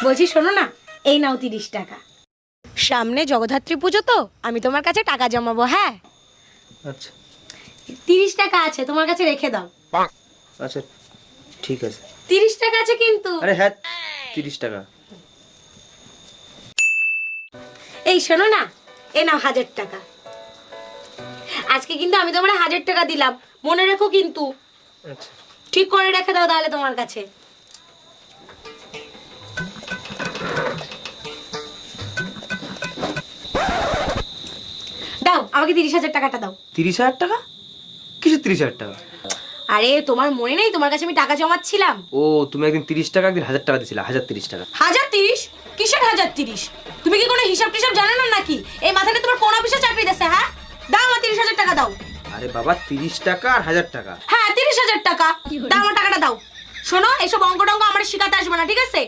বলছি শোনো না, এই নাও 30 টাকা। সামনে জগদ্ধাত্রী পুজো তো, আমি তোমার কাছে টাকা জমাবো। হ্যাঁ আচ্ছা 30 টাকা আছে, তোমার কাছে রেখে দাও। আচ্ছা ঠিক আছে। 30 টাকা আছে কিন্তু। আরে হ্যাঁ 30 টাকা। এই শোনো না, এ নাও 1000 টাকা। আজকে কিন্তু আমি তোমার 1000 টাকা দিলাম, মনে রেখো কিন্তু। আচ্ছা ঠিক করে রেখে দাও তাহলে তোমার কাছে। দাও আমাকে 30,000 টাকাটা দাও। 30,000 টাকা? কিসের 30,000 টাকা? আরে তোমার মনে নেই তোমার কাছে আমি টাকা জমাচ্ছিলাম? ও তুমি একদিন 30 টাকা একদিন 1000 টাকা দিয়েছিলে, 1030 টাকা। 1030? কিসের 1030? তুমি কি কোনো হিসাব টিসাব জানো না নাকি? এই মাথাটা তোমার কোন অফিসে চাকরি দিছে? হ্যাঁ দাও আমার 30,000 টাকা দাও। আরে বাবা 30 টাকা আর 1000 টাকা। হ্যাঁ 30,000 টাকা দাও, আমার টাকাটা দাও। শোনো, এসব অঙ্ক টঙ্ক আমার শিখাতে আসবে না, ঠিক আছে?